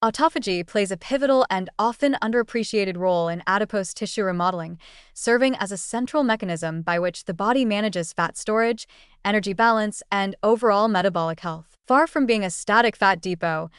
Autophagy plays a pivotal and often underappreciated role in adipose tissue remodeling, serving as a central mechanism by which the body manages fat storage, energy balance, and overall metabolic health. Far from being a static fat depot,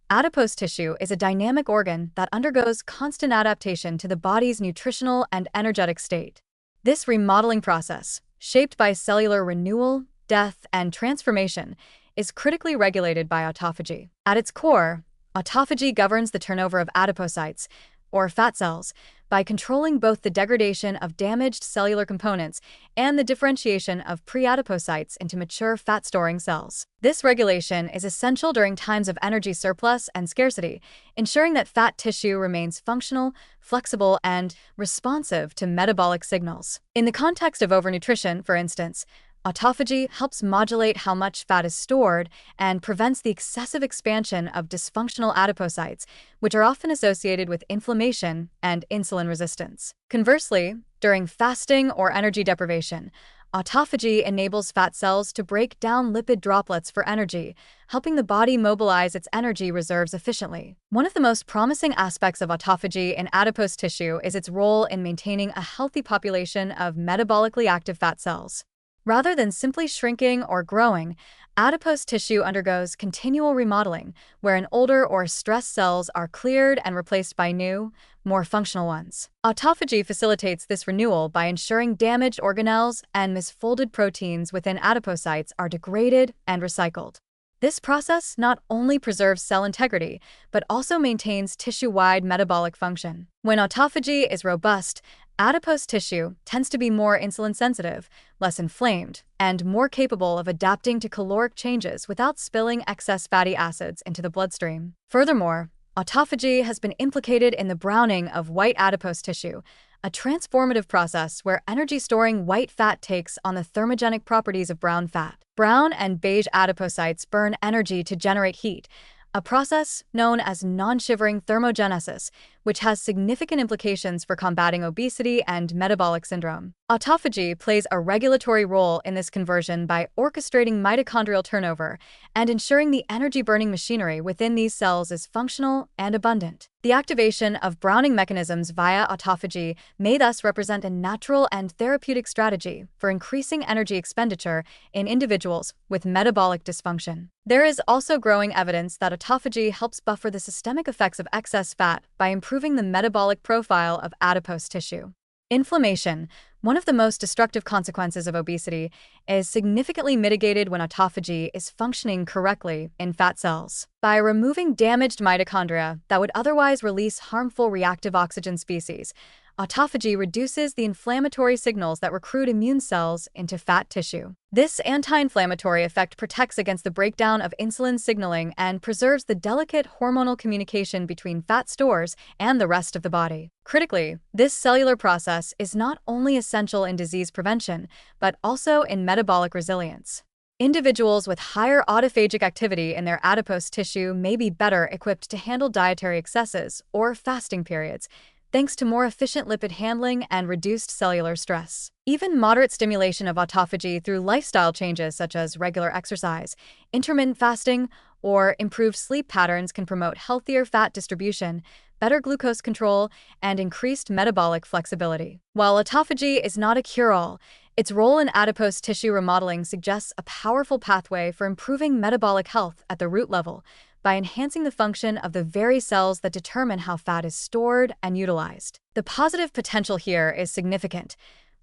adipose tissue is a dynamic organ that undergoes constant adaptation to the body's nutritional and energetic state. This remodeling process, shaped by cellular renewal, death, and transformation, is critically regulated by autophagy. At its core, autophagy governs the turnover of adipocytes, or fat cells, by controlling both the degradation of damaged cellular components and the differentiation of pre-adipocytes into mature fat-storing cells. This regulation is essential during times of energy surplus and scarcity, ensuring that fat tissue remains functional, flexible, and responsive to metabolic signals. In the context of overnutrition, for instance, autophagy helps modulate how much fat is stored and prevents the excessive expansion of dysfunctional adipocytes, which are often associated with inflammation and insulin resistance. Conversely, during fasting or energy deprivation, autophagy enables fat cells to break down lipid droplets for energy, helping the body mobilize its energy reserves efficiently. One of the most promising aspects of autophagy in adipose tissue is its role in maintaining a healthy population of metabolically active fat cells. Rather than simply shrinking or growing, adipose tissue undergoes continual remodeling, wherein older or stressed cells are cleared and replaced by new, more functional ones. Autophagy facilitates this renewal by ensuring damaged organelles and misfolded proteins within adipocytes are degraded and recycled. This process not only preserves cell integrity, but also maintains tissue-wide metabolic function. When autophagy is robust, adipose tissue tends to be more insulin-sensitive, less inflamed, and more capable of adapting to caloric changes without spilling excess fatty acids into the bloodstream. Furthermore, autophagy has been implicated in the browning of white adipose tissue, a transformative process where energy-storing white fat takes on the thermogenic properties of brown fat. Brown and beige adipocytes burn energy to generate heat, a process known as non-shivering thermogenesis, which has significant implications for combating obesity and metabolic syndrome. Autophagy plays a regulatory role in this conversion by orchestrating mitochondrial turnover and ensuring the energy-burning machinery within these cells is functional and abundant. The activation of browning mechanisms via autophagy may thus represent a natural and therapeutic strategy for increasing energy expenditure in individuals with metabolic dysfunction. There is also growing evidence that autophagy helps buffer the systemic effects of excess fat by improving the metabolic profile of adipose tissue. Inflammation, one of the most destructive consequences of obesity, is significantly mitigated when autophagy is functioning correctly in fat cells. By removing damaged mitochondria that would otherwise release harmful reactive oxygen species, autophagy reduces the inflammatory signals that recruit immune cells into fat tissue. This anti-inflammatory effect protects against the breakdown of insulin signaling and preserves the delicate hormonal communication between fat stores and the rest of the body. Critically, this cellular process is not only essential in disease prevention, but also in metabolic resilience. Individuals with higher autophagic activity in their adipose tissue may be better equipped to handle dietary excesses or fasting periods, thanks to more efficient lipid handling and reduced cellular stress. Even moderate stimulation of autophagy through lifestyle changes such as regular exercise, intermittent fasting, or improved sleep patterns can promote healthier fat distribution, better glucose control, and increased metabolic flexibility. While autophagy is not a cure-all, its role in adipose tissue remodeling suggests a powerful pathway for improving metabolic health at the root level, by enhancing the function of the very cells that determine how fat is stored and utilized. The positive potential here is significant.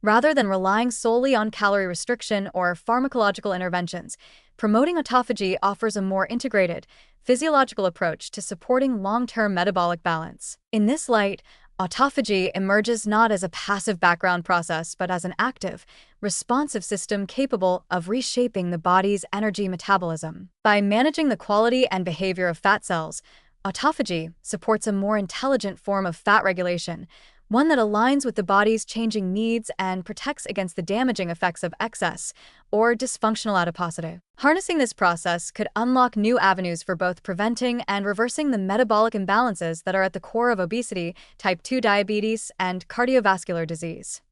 Rather than relying solely on calorie restriction or pharmacological interventions, promoting autophagy offers a more integrated, physiological approach to supporting long-term metabolic balance. In this light, autophagy emerges not as a passive background process, but as an active, responsive system capable of reshaping the body's energy metabolism. By managing the quality and behavior of fat cells, autophagy supports a more intelligent form of fat regulation, one that aligns with the body's changing needs and protects against the damaging effects of excess or dysfunctional adiposity. Harnessing this process could unlock new avenues for both preventing and reversing the metabolic imbalances that are at the core of obesity, type 2 diabetes, and cardiovascular disease.